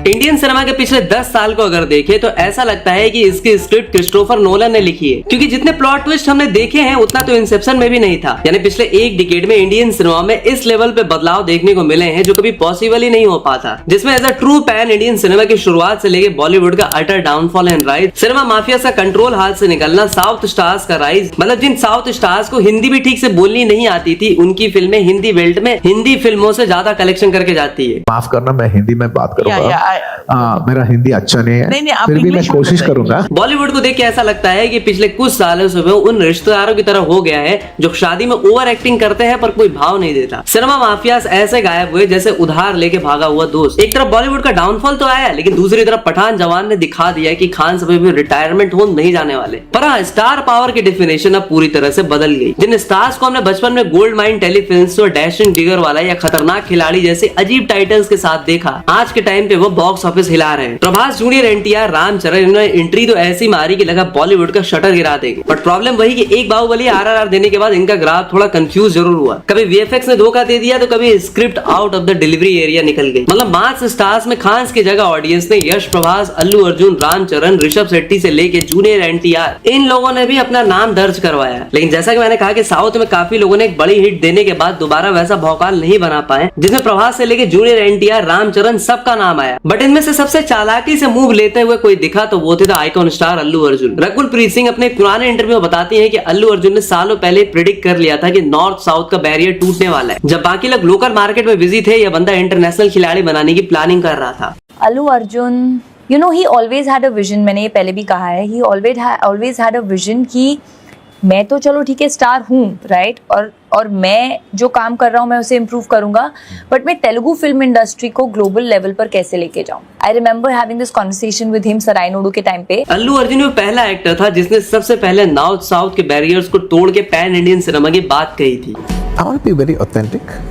Indian cinema के पिछले 10 साल को अगर देखें तो ऐसा लगता है कि इसकी स्क्रिप्ट क्रिस्टोफर नोलन ने लिखी है, क्योंकि जितने प्लॉट ट्विस्ट हमने देखे हैं उतना तो इंसेप्शन में भी नहीं था। यानी पिछले एक डिकेड में इंडियन सिनेमा में इस लेवल पे बदलाव देखने को मिले हैं जो कभी पॉसिबल ही नहीं हो पाता, जिसमें as a true pan Indian cinema की शुरुआत से लेके बॉलीवुड का utter downfall and rise, cinema mafia का कंट्रोल हाथ से निकलना, साउथ स्टार्स का राइज, मतलब जिन साउथ स्टार्स को हिंदी भी ठीक से बोलनी नहीं आती थी उनकी फिल्में हिंदी बेल्ट में हिंदी फिल्मों से ज्यादा कलेक्शन करके जाती है। माफ करना, मैं हिंदी में बात करूंगा, मेरा हिंदी अच्छा नहीं है, फिर भी मैं कोशिश करूंगा। बॉलीवुड को देख के ऐसा लगता है कि पिछले कुछ सालों से वो उन रिश्तेदारों की तरह हो गया है जो शादी में ओवर एक्टिंग करते हैं पर कोई भाव नहीं देता। सिनेमा माफियास ऐसे गायब हुए जैसे उधार लेके भागा हुआ दोस्त। एक तरफ बॉलीवुड का डाउनफॉल तो आया, लेकिन दूसरी तरफ पठान जवान ने दिखा दिया कि खान सभी भी रिटायरमेंट होम नहीं जाने वाले। पर हाँ, स्टार पावर की डेफिनेशन अब पूरी तरह से बदल गई। जिन स्टार्स को हमने बचपन में गोल्ड माइन टेलीफिल्म्स और डैशिंग जिगर वाला या खतरनाक खिलाड़ी जैसे अजीब टाइटल्स के साथ देखा, आज के टाइम पे वो बॉक्स ऑफिस हिला रहे हैं। प्रभास जूनियर, एनटीआर, रामचरण, इन्होंने एंट्री तो ऐसी मारी कि लगा बॉलीवुड का शटर गिरा देंगे। बट प्रॉब्लम वही कि एक बाहुबली RRR देने के बाद इनका ग्राफ थोड़ा कंफ्यूज जरूर हुआ। कभी VFX ने धोखा दे दिया तो कभी script out of the delivery area निकल गई। मतलब मास स्टार्स में खान की जगह ऑडियंस ने यश, प्रभास, अल्लू अर्जुन, रामचरण, ऋषभ शेट्टी से लेके जूनियर NTR इन लोगों ने भी अपना नाम दर्ज करवाया। लेकिन जैसा कि मैंने कहा कि साउथ में काफी लोगों ने एक बड़ी हिट देने के बाद दोबारा वैसा भौकाल नहीं बना पाए जिसमें प्रभास से लेके जूनियर NTR, रामचरण सबका नाम आया। बट इनमें से सबसे चालाकी से मूव लेते हुए कोई दिखा तो वो थे the icon star Allu Arjun. Rakul Preet Singh अपने पुराने इंटरव्यू में बताती हैं कि अल्लू अर्जुन ने सालों पहले प्रिडिक्ट कर लिया था कि नॉर्थ साउथ का बैरियर टूटने वाला है। जब बाकी लोग लोकल मार्केट में बिजी थे, यह बंदा इंटरनेशनल खिलाड़ी बनाने की प्लानिंग कर रहा था। Allu Arjun, you know, he always had a vision, मैंने ये पहले भी कहा है, he always had a vision कि मैं तो चलो ठीक है स्टार हूँ, राइट, और मैं जो काम कर रहा हूँ मैं उसे इम्प्रूव करूंगा, बट मैं तेलुगु फिल्म इंडस्ट्री को ग्लोबल लेवल पर कैसे लेके जाऊँ। I remember having this conversation with him Sarrainodu के टाइम पे। अल्लू अर्जुन वो पहला एक्टर था जिसने सबसे पहले नॉर्थ साउथ के बैरियर्स को तोड़ के पैन इंडियन सिनेमा की बात कही थी। I want to be very authentic.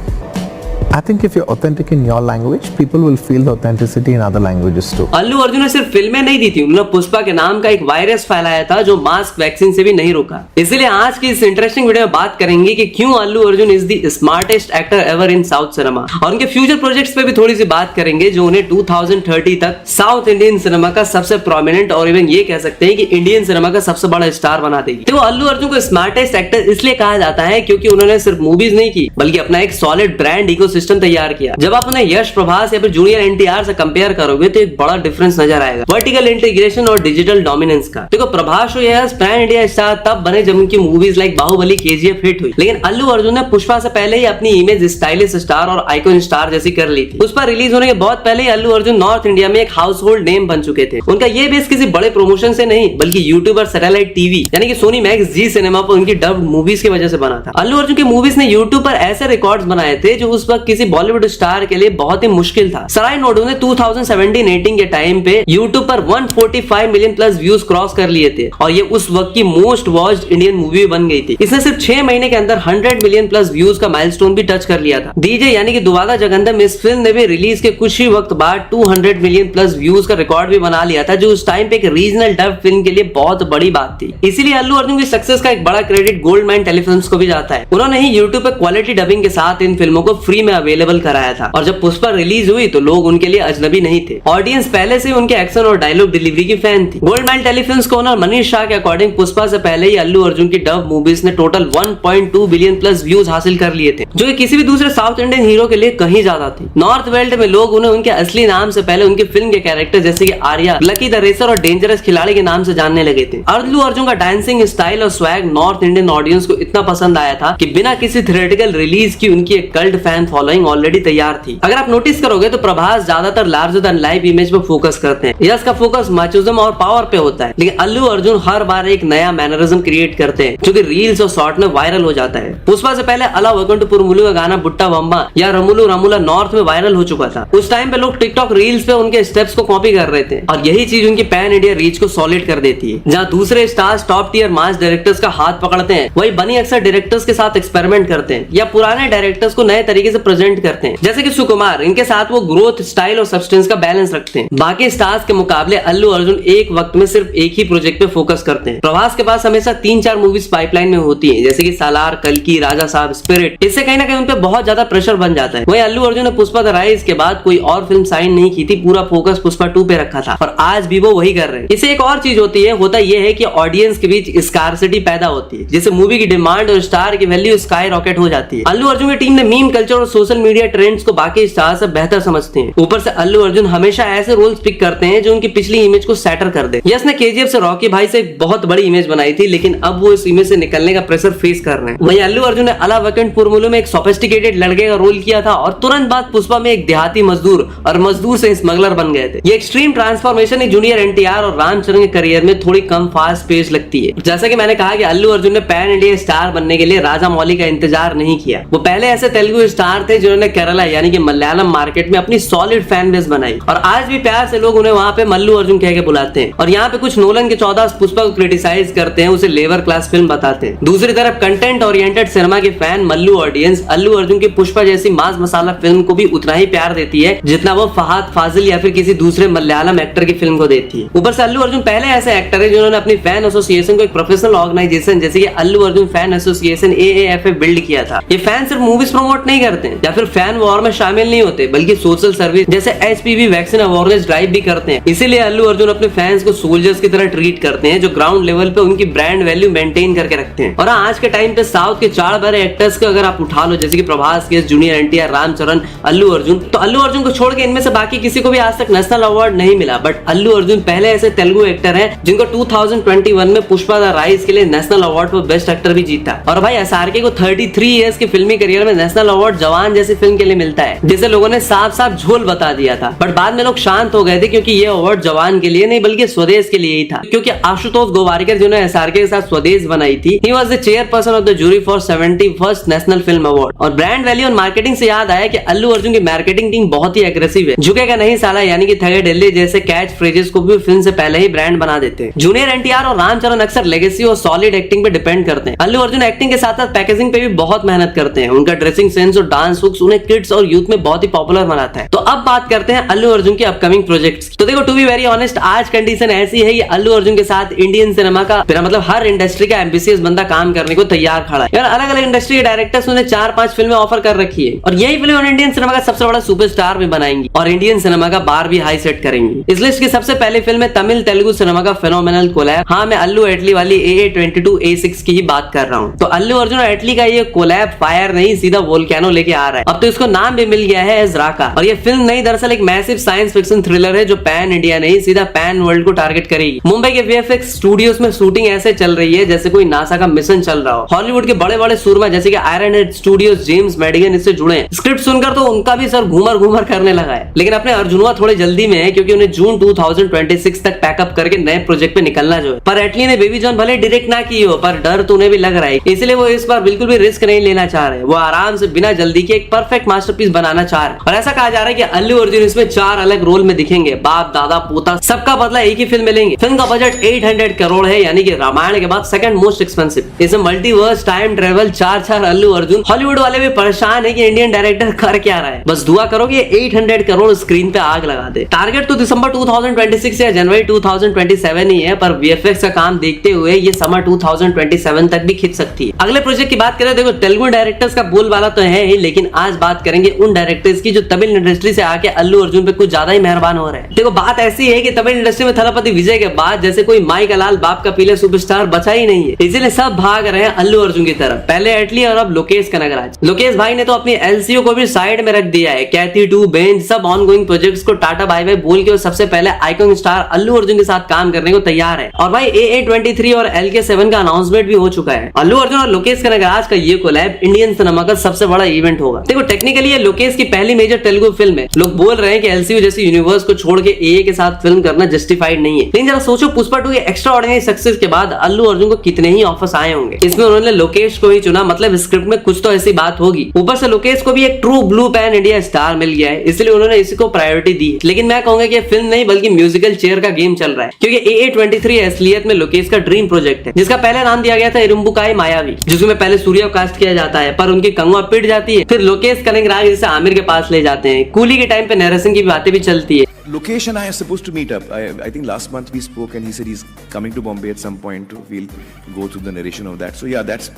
I think if you're authentic in your language, people will feel the authenticity in other languages too. Allu Arjun ने सिर्फ फिल्में नहीं दी थी, उन्होंने पुष्पा के नाम का एक वायरस फैलाया था जो मास्क वैक्सीन से भी नहीं रुका। इसलिए आज की इस इंटरेस्टिंग वीडियो में बात करेंगे कि क्यों Allu Arjun is the smartest actor ever in south cinema, और उनके फ्यूचर प्रोजेक्ट्स पे भी थोड़ी सी बात करेंगे जो उन्हें 2030 तक साउथ इंडियन सिनेमा का सबसे प्रोमिनेंट और इवन ये कह सकते हैं कि इंडियन सिनेमा का सबसे बड़ा स्टार बना देगी। तो अल्लू अर्जुन को स्मार्टेस्ट एक्टर इसलिए कहा जाता है क्योंकि उन्होंने सिर्फ मूवीज नहीं की बल्कि अपना एक सॉलिड ब्रांड इकोसिस्टम तैयार किया। जब आप उन्हें यश, प्रभास या फिर जूनियर NTR से कंपेयर करोगे तो एक बड़ा डिफरेंस नजर आएगा, वर्टिकल इंटीग्रेशन और डिजिटल डोमिनेंस का। देखो, प्रभास और यश पैन इंडिया स्टार तब बने जब उनकी movies like Baahubali, KGF hit हुई, लेकिन अल्लू अर्जुन ने पुष्पा से पहले ही अपनी इमेज स्टाइलिश स्टार और आइकॉन स्टार जैसी कर ली थी। पुष्पा रिलीज होने के बहुत पहले ही अल्लू अर्जुन नॉर्थ इंडिया में एक हाउस होल्ड नेम बन चुके थे। उनका ये बेस किसी बड़े प्रमोशन से नहीं बल्कि यूट्यूब और सैटेलाइट टीवी यानी कि सोनी मैक्स जी सिनेमा पर उनकी डब्ड मूवीज की वजह से बना था। अल्लू अर्जुन की मूवीज ने यूट्यूब पर ऐसे रिकॉर्ड्स बनाए थे जो उस वक्त किसी बॉलीवुड स्टार के लिए बहुत ही मुश्किल था। सरायनोडू ने 2017-18 के टाइम पे YouTube पर 145 मिलियन प्लस व्यूज क्रॉस कर लिए थे और ये उस वक्त की मोस्ट वॉच्ड इंडियन मूवी बन गई थी। इसने सिर्फ 6 महीने के अंदर 100 मिलियन प्लस व्यूज का माइलस्टोन भी टच कर लिया था। डीजे यानी कि दुवादा जगंदम इस फिल्म ने भी रिलीज के कुछ ही वक्त बाद 200 मिलियन प्लस व्यूज का रिकॉर्ड भी बना लिया था, जो उस टाइम पे एक रीजनल डब फिल्म के लिए बहुत बड़ी बात थी। इसीलिए अल्लू अर्जुन की सक्सेस का एक बड़ा क्रेडिट गोल्ड माइन टेलीफिल्म्स को भी जाता है। उन्होंने ही यूट्यूब पर क्वालिटी डबिंग के साथ इन फिल्मों को फ्री में अवेलेबल कराया था और जब पुष्पा रिलीज हुई तो लोग उनके लिए अजनबी नहीं थे। ऑडियंस पहले से उनके एक्शन और डायलॉग डिलीवरी की फैन थी। गोल्ड माइन टेलीफिल्म्स को ओनर मनीष शाह के अकॉर्डिंग पुष्पा से पहले ही अल्लू अर्जुन की डब मूवीज ने टोटल 1.2 बिलियन प्लस व्यूज हासिल कर लिए थे, जो कि किसी भी दूसरे साउथ इंडियन हीरो के लिए कहीं ज्यादा थी। नॉर्थ बेल्ट में लोग उन्हें उनके असली नाम से पहले उनके फिल्म के कैरेक्टर जैसे कि आर्या, लकी द रेसर और डेंजरस खिलाड़ी के नाम से जानने लगे थे। अल्लू अर्जुन का डांसिंग स्टाइल और स्वैग नॉर्थ इंडियन ऑडियंस को इतना पसंद आया था कि बिना किसी थिएट्रिकल रिलीज की उनकी एक कल्ट फैन फॉलोइंग ऑलरेडी तैयार थी। अगर आप नोटिस करोगे तो प्रभास ज्यादातर लार्जर देन लाइफ इमेज पे फोकस करते हैं, यश का फोकस माचोइज्म और पावर पे होता है, लेकिन अल्लू अर्जुन हर बार एक नया मैनरिज्म क्रिएट करते हैं जो कि रील्स और शॉर्ट में वायरल हो जाता है। पुष्पा से पहले अला वैकुंठपुरमुलु का गाना बुट्टा बम्बा या रमुलु रमुला नॉर्थ में वायरल हो चुका था। उस टाइम पे लोग टिकटॉक रील्स पे उनके स्टेप्स को कॉपी कर रहे थे और यही चीज उनकी पैन इंडिया रीच को सॉलिड कर देती है। जहाँ दूसरे स्टार्स टॉप टियर मास डायरेक्टर्स का हाथ पकड़ते हैं, वही बनी अक्सर डायरेक्टर्स के साथ एक्सपेरिमेंट करते हैं या पुराने डायरेक्टर्स को नए तरीके से प्रेजेंट प्रेजेंट करते हैं। जैसे कि सुकुमार, इनके साथ वो ग्रोथ, स्टाइल और सब्सटेंस का बैलेंस रखते हैं। बाकी स्टार्स के मुकाबले अल्लू अर्जुन एक वक्त में सिर्फ एक ही प्रोजेक्ट पे फोकस करते हैं। प्रभास के पास हमेशा 3-4 मूवीज पाइपलाइन में होती है, जैसे कि सालार, कल्कि, राजा साहब, स्पिरिट। इससे कहीं ना कहीं उनपे बहुत ज्यादा प्रेशर बन जाता है। वहीं अल्लू अर्जुन ने पुष्पा द राइज के बाद कोई और फिल्म साइन नहीं की थी, पूरा फोकस पुष्पा 2 पे रखा था और आज भी वो वही कर रहे हैं। इससे एक और चीज होती है, होता यह है कि ऑडियंस के बीच स्कार्सिटी पैदा होती है, जिससे मूवी की डिमांड और स्टार की वैल्यू स्काई रॉकेट हो जाती है। अल्लू अर्जुन की टीम ने मीम कल्चर और सोशल मीडिया ट्रेंड्स को बाकी स्टार से बेहतर समझते हैं। ऊपर से अल्लू अर्जुन हमेशा ऐसे रोल्स पिक करते हैं जो उनकी पिछली इमेज को सेटर कर दे। यस ने केजीएफ से रॉकी भाई से एक बहुत बड़ी इमेज बनाई थी, लेकिन अब वो इस इमेज से निकलने का प्रेशर फेस कर रहे हैं। वहीं अल्लू अर्जुन ने अला वैकेंट फॉर्मूले में एक सोफिस्टिकेटेड लड़के का रोल किया था और तुरंत बाद पुष्पा में एक देहाती मजदूर और मजदूर से स्मगलर बन गए थे। ये एक्सट्रीम ट्रांसफॉर्मेशन जूनियर एनटीआर और रामचरण के करियर में थोड़ी कम फास्ट पेस लगती है। जैसा कि मैंने कहा कि अल्लू अर्जुन ने पैन इंडिया स्टार बनने के लिए राजा मौली का इंतजार नहीं किया। वो पहले ऐसे तेलुगु स्टार थे जिन्होंने केरला यानी कि मलयालम मार्केट में अपनी सॉलिड फैन बेस बनाई और आज भी प्यार से लोग उन्हें वहां पे मल्लू अर्जुन कह के बुलाते हैं। और यहाँ पे कुछ नोलन के 14 पुष्पा को क्रिटिसाइज करते हैं, उसे लेबर क्लास फिल्म बताते हैं। दूसरी तरफ कंटेंट ओरिएंटेड सिनेमा के फैन मल्लू ऑडियंस अल्लू अर्जुन की पुष्पा जैसी मास मसाला फिल्म को भी उतना ही प्यार देती है जितना वो फहाद फाजिल या फिर किसी दूसरे मलयालम एक्टर की फिल्म को देती है। ऊपर से अल्लू अर्जुन पहले ऐसे एक्टर है जिन्होंने अपनी फैन एसोसिएशन को एक प्रोफेशनल ऑर्गेनाइजेशन जैसे कि Allu Arjun fan association AAFA build किया था। ये फैन सिर्फ मूवीज प्रमोट नहीं करते हैं या फिर फैन वॉर में शामिल नहीं होते, बल्कि सोशल सर्विस जैसे HPV वैक्सीन अवेयरनेस ड्राइव भी करते हैं। इसीलिए अल्लू अर्जुन अपने फैंस को सोल्जर्स की तरह ट्रीट करते हैं जो ग्राउंड लेवल पे उनकी ब्रांड वैल्यू मेंटेन करके रखते हैं। और आज के टाइम पे साउथ के 4 बड़े एक्टर्स को अगर आप उठा लो, जैसे कि प्रभास, जूनियर एनटीआर, रामचरण, अल्लू अर्जुन, तो अल्लू अर्जुन को छोड़ के इनमें से बाकी किसी को भी आज तक नेशनल अवार्ड नहीं मिला। बट अल्लू अर्जुन पहले ऐसे तेलुगु एक्टर हैं जिनको 2021 में पुष्पा द राइज के लिए national award for best actor भी जीता। और भाई SRK को 33 इयर्स की फिल्मी करियर में नेशनल अवार्ड जवान जैसी फिल्म के लिए मिलता है, जिसे लोगों ने साफ साफ झोल बता दिया था। बट बाद में लोग शांत हो गए थे क्योंकि ये अवार्ड जवान के लिए नहीं बल्कि स्वदेश के लिए ही था। क्योंकि आशुतोष गोवारिकर जिन्होंने SRK के साथ स्वदेश बनाई थी, he was the chairperson of the jury for 71st national film award. और ब्रांड वैल्यू और मार्केटिंग से याद आया कि अल्लू अर्जुन की मार्केटिंग टीम बहुत ही एग्रेसिव है। झुकेगा नहीं साला यानी कि थगे दिल्ली जैसे कैच फ्रेजेस को भी फिल्म से पहले ही ब्रांड बना देते हैं। जूनियर एनटीआर और रामचरण अक्सर लेगेसी और सॉलिड एक्टिंग पे डिपेंड करते हैं। अल्लू अर्जुन एक्टिंग के साथ साथ पैकेजिंग पे भी बहुत मेहनत करते हैं। उनका ड्रेसिंग सेंस और डांस हुक्स उन्हें किड्स और यूथ में बहुत ही पॉपुलर बनाता है। तो अब बात करते हैं अल्लू अर्जुन के अपकमिंग प्रोजेक्ट्स। तो देखो, टू बी वेरी ऑनेस्ट, आज कंडीशन ऐसी है कि अल्लू अर्जुन के साथ इंडियन सिनेमा का मेरा मतलब हर इंडस्ट्री का एम्बिशियस बंदा काम करने को तैयार खड़ा है। यार अलग अलग इंडस्ट्री के डायरेक्टर्स उन्हें 4-5 फिल्में ऑफर कर रखी है और यही फिल्म इंडियन सिनेमा का सबसे बड़ा सुपरस्टार भी बनाएंगी और इंडियन सिनेमा का बार भी हाई सेट करेंगी। इस लिस्ट की सबसे पहली फिल्म है तमिल तेलुगु सिनेमा का फेनोमेनल कोलैब। हाँ, मैं अल्लू एटली वाली AA22A6 की ही बात कर रहा हूँ। तो अल्लू अर्जुन और एटली का ये कोलैब फायर नहीं सीधा वोल्केनो लेके आ रहा है। अब तो इसको नाम भी मिल गया है एज़राका। और ये फिल्म नहीं दरअसल एक मैसिव साइंस फिक्शन थ्रिलर है जो पैन इंडिया नहीं सीधा पैन वर्ल्ड को टारगेट करेगी। मुंबई के VFX स्टूडियोज में शूटिंग ऐसे चल रही है जैसे कोई नासा का मिशन चल रहा हो। हॉलीवुड के बड़े बड़े सूरमा जैसे कि आयरन हेड स्टूडियोज, जेम्स मैडिगन इससे जुड़े हैं। स्क्रिप्ट सुनकर तो उनका भी सर घूमर करने लगा है। लेकिन अपने अर्जुनवा थोड़े जल्दी में है क्योंकि उन्हें जून 2026 तक पैकअप करके नए प्रोजेक्ट पे निकलना जो है। पर एटली ने बेबी जॉन भले डायरेक्ट ना की हो, पर डर तो उन्हें भी लग रहा है, इसलिए वो इस बार बिल्कुल भी रिस्क नहीं लेना चाह रहे। वो आराम से बिना जल्दी के एक परफेक्ट मास्टरपीस बनाना चाह रहे। और ऐसा कहा जा रहा है कि अल्लू अर्जुन इसमें 4 अलग रोल में दिखेंगे। बाप, दादा, पोता सबका बदला एक ही फिल्म में लेंगे। फिल्म का बजट 800 करोड़ है, यानी कि रामायण के बाद सेकंड मोस्ट एक्सपेंसिव। इसमें multiverse, time travel, 4 Allu Arjun. Hollywood वाले भी परेशान है कि इंडियन डायरेक्टर कर क्या रहा है। बस दुआ करो कि 800 करोड़ स्क्रीन पे आग लगा दे। टारगेट तो दिसंबर 2026 या जनवरी 2027 ही है, पर VFX का काम देखते हुए ये समर 2027 तक भी खिंच सकती है। अगले प्रोजेक्ट की बात करें, देखो तेलुगु डायरेक्टर्स का बोलबाला तो है ही, लेकिन आज बात करेंगे उन डायरेक्टर्स की जो तमिल इंडस्ट्री से आके अल्लू अर्जुन पे कुछ ज्यादा ही मेहरबान हो रहे हैं। देखो बात ऐसी है कि तमिल इंडस्ट्री में थलापति विजय के बाद जैसे कोई माई का लाल बाप का पीले सुपरस्टार बचा ही नहीं है, इसीलिए सब भाग रहे हैं अल्लू अर्जुन की तरफ। पहले एटली और अब लोकेश कनगराज। लोकेश भाई ने तो अपनी LCO को भी साइड में रख दिया है। कैथी 2, बेंच सब ऑनगोइंग प्रोजेक्ट्स को टाटा बाय बाय बोल के वो सबसे पहले आइकॉन स्टार अल्लू अर्जुन के साथ काम करने को तैयार है। और भाई AA23 और LK7 का अनाउंसमेंट भी हो चुका है। अल्लू अर्जुन और लोकेश कनगराज का ये कोलैब इंडियन सिनेमा का सबसे बड़ा इवेंट होगा। देखो टेक्निकली ये लोकेश की पहली मेजर तेलुगु फिल्म है। लोग बोल रहे हैं कि LCU जैसी यूनिवर्स को छोड़ के AA के साथ फिल्म करना जस्टिफाइड नहीं है, लेकिन जरा सोचो पुष्पा 2 के एक्स्ट्रा ऑर्डिनरी सक्सेस के बाद अल्लू अर्जुन को कितने ही ऑफर्स आए होंगे। इसमें उन्होंने लोकेश को ही चुना, मतलब स्क्रिप्ट में कुछ तो ऐसी बात होगी। ऊपर से लोकेश को भी एक true blue pan India star मिल गया है, इसलिए उन्होंने इसी को प्रायोरिटी दी। लेकिन मैं कहूंगा कि फिल्म नहीं बल्कि म्यूजिकल चेयर का गेम चल रहा है, क्योंकि AA23 असलियत में लोकेश का ड्रीम प्रोजेक्ट है, जिसका पहले नाम दिया गया था इरुम्बुकाई मायावी, जिसमें पहले सूर्य कास्ट किया जाता है, पर उनकी कंगवा पिट जाती है। फिर लोकेश कलिंगराग जैसे आमिर के पास ले जाते हैं। कूली के टाइम पे नरेशन की बातें भी चलती है। Lokesh and I are supposed to meet up. I think last month we spoke and he said he's coming to Bombay at some point. We'll go through the narration of that. So yeah, that's,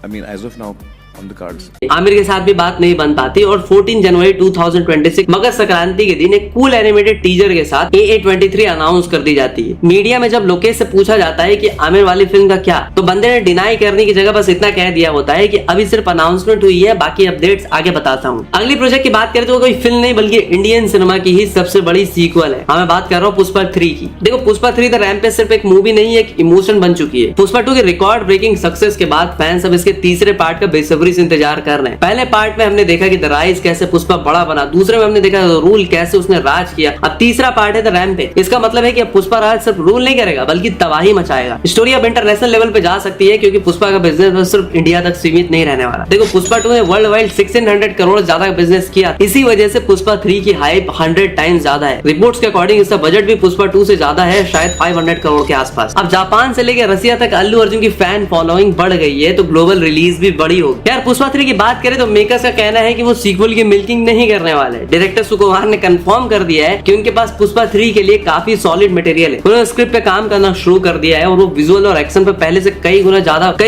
I mean, as of now, on the cards. Aamir के साथ भी बात नहीं बन पाती और 14 जनवरी 2026 मकर संक्रांति के दिन एक कूल एनिमेटेड टीजर के साथ AA23 अनाउंस कर दी जाती है। मीडिया में जब लोकेश से पूछा जाता है कि आमिर वाली फिल्म का क्या, तो बंदे ने डिनाई करने की जगह बस इतना कह दिया होता है कि अभी सिर्फ अनाउंसमेंट हुई है, बाकी अपडेट्स आगे बताता हूँ। अगली प्रोजेक्ट की बात करें तो कोई फिल्म नहीं बल्कि इंडियन सिनेमा की ही सबसे बड़ी सीक्वल है। मैं बात कर रहा हूँ पुष्पा 3 की। देखो पुष्पा 3 द रैम्पेज सिर्फ एक मूवी नहीं है, एक इमोशन बन चुकी है। पुष्पा 2 के रिकॉर्ड ब्रेकिंग सक्सेस के बाद फैंस अब इसके तीसरे पार्ट का बेसब्री से इंतजार कर रहे हैं। पहले पार्ट में हमने देखा कि द राइज कैसे पुष्पा बड़ा बना, दूसरे में हमने देखा रूल कैसे उसने राज किया, अब तीसरा पार्ट है द रैम्पेज। इसका मतलब है कि अब पुष्पा राज सिर्फ रूल नहीं करेगा बल्कि तबाही मचाएगा। स्टोरी अब इंटरनेशनल लेवल पे जा सकती है क्योंकि पुष्पा का बिजनेस सिर्फ इंडिया तक सीमित नहीं रहने वाला। देखो पुष्पा 2 ने वर्ल्ड वाइड 1600 करोड़ ज्यादा बिजनेस किया, इसी वजह से पुष्पा 3 की हाइप 100 टाइम्स ज्यादा है। रिपोर्ट्स के अकॉर्डिंग इसका बजट भी पुष्पा 2 से ज्यादा है, शायद 500 करोड़ के आसपास। अब जापान से लेकर रसिया तक अल्लू अर्जुन की फैन फॉलोइंग बढ़ गई है तो ग्लोबल रिलीज भी बड़ी होगी। यार पुष्पा 3 की बात करें तो मेकर्स का कहना है कि वो सीक्वल की मिल्किंग नहीं करने वाले। डायरेक्टर सुकुमार ने कंफर्म कर दिया है कि उनके पास पुष्पा 3 के लिए काफी सॉलिड मटेरियल है। उन्होंने स्क्रिप्ट पे काम करना शुरू कर दिया है और वो विजुअल और एक्शन पे पहले से कई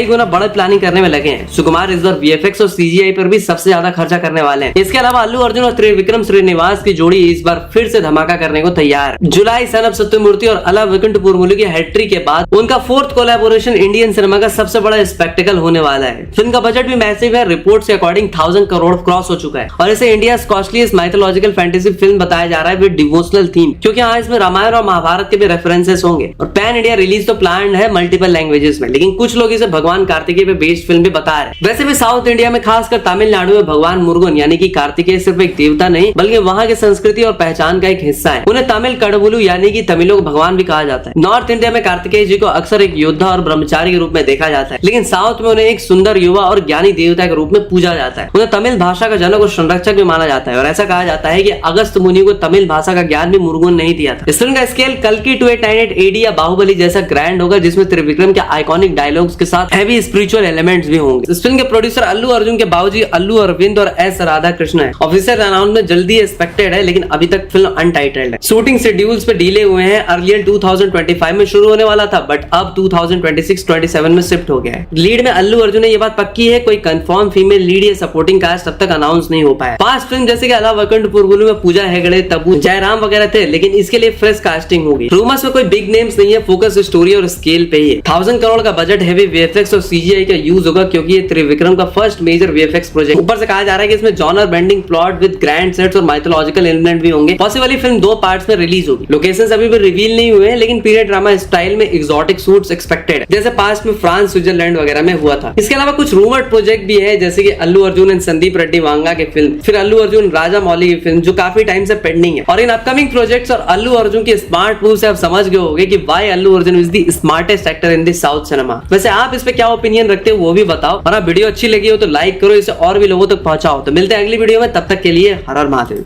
गुना बड़ा प्लानिंग करने में लगे हैं। सुकुमार इस बार VFX और CGI पर भी सबसे ज्यादा खर्चा करने वाले हैं। इसके अलावा अल्लू अर्जुन और त्रिविक्रम श्रीनिवास की जोड़ी इस बार फिर से धमाका करने को तैयार है। जुलाई सन ऑफ सत्यमूर्ति और अला वैकुंठपुरमुलु की हैट्रिक के बाद उनका फोर्थ कोलैबोरेशन इंडियन सिनेमा का सबसे बड़ा स्पेक्टिकल होने वाला है। फिल्म का बजट भी मैसिव है, रिपोर्ट्स के अकॉर्डिंग 1000 करोड़ क्रॉस हो चुका है और इसे India costliest mythological fantasy film बताया जा रहा है विद डिवोशनल थीम, क्योंकि यहाँ इसमें रामायण और महाभारत के भी रेफरेंसेस होंगे। और पैन इंडिया रिलीज तो प्लान्ड है मल्टीपल लैंग्वेजेस में, लेकिन कुछ लोग इसे भगवान कार्तिकेय पे बेस्ड फिल्म भी बता रहे हैं। वैसे भी साउथ इंडिया में खासकर तमिलनाडु में भगवान मुरुगन यानी कि कार्तिकेय सिर्फ एक देवता नहीं बल्कि वहाँ की संस्कृति और पहचान का एक हिस्सा है। उन्हें तमिल कडवुलु यानी कि तमिलों को भगवान भी कहा जाता है। नॉर्थ इंडिया में कार्तिकेय जी को अक्सर एक योद्धा और ब्रह्मचारी के रूप में देखा जाता है, लेकिन साउथ में उन्हें एक सुंदर युवा और ज्ञानी देवता के रूप में पूजा जाता है। उन्हें तमिल भाषा का जनक और संरक्षक भी माना जाता है और ऐसा कहा जाता है कि अगस्त मुनि को तमिल भाषा का ज्ञान भी मुरुगन नहीं दिया था। इस फिल्म का स्केल कल्कि 2898 AD या बाहुबली जैसा ग्रैंड होगा, जिसमें त्रिविक्रम के आइकॉनिक डायलॉग्स के साथ हैवी स्पिरिचुअल एलिमेंट्स भी होंगे। इस फिल्म के प्रोड्यूसर अल्लू अर्जुन के बाबूजी अल्लू अरविंद और S राधा कृष्ण है। ऑफिशियल अनाउंसमेंट जल्दी एक्सपेक्टेड है, लेकिन अभी तक फिल्म अनटाइटल्ड है। शूटिंग शेड्यूल्स पे डिले हुए हैं। अर्लियर 2025 में शुरू होने वाला था बट अब 2026-27 में शिफ्ट हो गया है। लीड में अल्लू अर्जुन है, ये बात पक्की है। कोई कंफर्म फीमेल लीड या सपोर्टिंग कास्ट अब तक अनाउंस नहीं हो पाया। पास्ट फिल्म जैसे कि अला वैकुंठपुरमुलु में पूजा हेगड़े, तब्बू, जयराम वगैरह थे, लेकिन इसके लिए फ्रेश कास्टिंग होगी। रूमर्स में कोई बिग नेम्स नहीं है, फोकस स्टोरी और स्केल पे ही है। 1000 करोड़ का बजट, हेवी VFX और CGI का यूज होगा क्योंकि ये त्रिविक्रम का फर्स्ट मेजर VFX प्रोजेक्ट। ऊपर से कहा जा रहा है कि इसमें genre bending plot with grand sets और माइथोलॉजिकल एलिमेंट भी होंगे। पॉसिबली फिल्म 2 पार्ट्स में रिलीज होगी। लोकेशंस अभी भी रिवील नहीं हुए हैं, लेकिन पीरियड ड्रामा स्टाइल में एक्सोटिक सूट्स एक्सपेक्टेड है, जैसे पास्ट में फ्रांस, स्विट्जरलैंड वगैरह में हुआ था। इसके अलावा कुछ रूमर्ड प्रोजेक्ट भी है, जैसे कि अल्लू अर्जुन एंड संदीप रेड्डी वांगा की फिल्म, फिर अल्लू अर्जुन राजा मौली की फिल्म जो काफी टाइम से पेंडिंग है। और इन अपकमिंग प्रोजेक्ट्स और अल्लू अर्जुन के स्मार्ट मूव से आप समझ गए होंगे कि why Allu Arjun is the smartest actor in the south cinema. वैसे आप इस पे क्या ओपिनियन रखते हो वो भी बताओ, और आप वीडियो अच्छी लगी हो तो लाइक करो, इसे और भी लोगों तक पहुंचाओ। तो मिलते हैं अगली वीडियो में, तब तक के लिए हर हर महादेव।